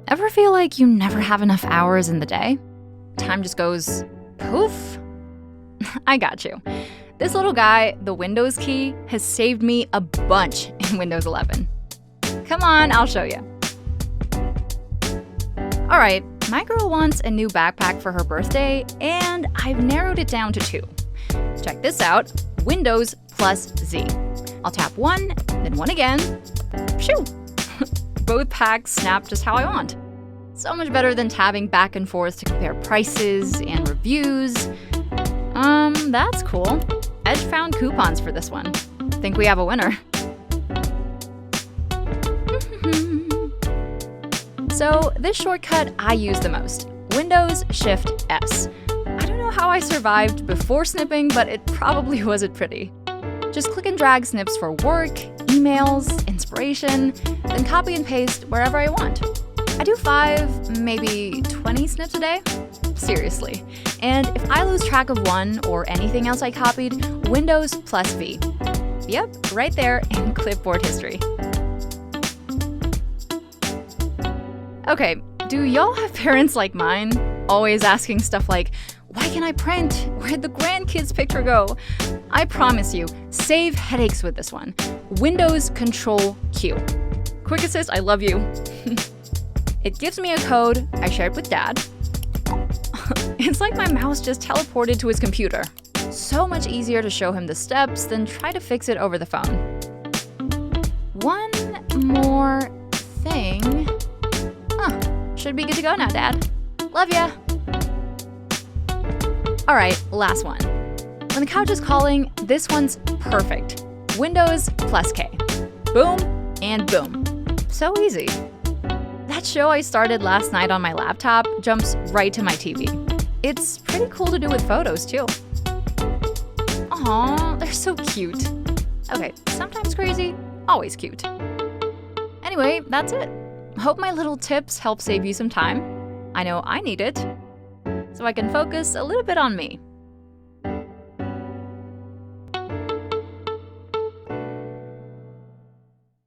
Ever feel like you never have enough hours in the day? Time just goes poof? I got you. This little guy, the Windows key, has saved me a bunch in Windows 11. Come on, I'll show you. All right, my girl wants a new backpack for her birthday, and I've narrowed it down to 2. Check this out, Windows plus Z. I'll tap 1, then 1 again. Phew! Both packs snap just how I want. So much better than tabbing back and forth to compare prices and reviews. That's cool. Edge found coupons for this one. Think we have a winner. So this shortcut I use the most, Windows Shift S. I don't know how I survived before snipping, but it probably wasn't pretty. Just click and drag snips for work, emails, inspiration, then copy and paste wherever I want. I do 5, maybe 20 snips a day. Seriously. And if I lose track of one or anything else I copied, Windows plus V. Yep, right there in clipboard history. Okay, do y'all have parents like mine? Always asking stuff like, why can't I print? Where'd the grandkids picture go? I promise you, save headaches with this one. Windows Control Q. Quick Assist, I love you. It gives me a code, I share it with Dad. It's like my mouse just teleported to his computer. So much easier to show him the steps than try to fix it over the phone. One more thing. Should be good to go now, Dad. Love ya. All right, last one. When the couch is calling, this one's perfect. Windows plus K. Boom and boom. So easy. That show I started last night on my laptop jumps right to my TV. It's pretty cool to do with photos, too. Aw, they're so cute. Okay, sometimes crazy, always cute. Anyway, that's it. Hope my little tips help save you some time. I know I need it, so I can focus a little bit on me.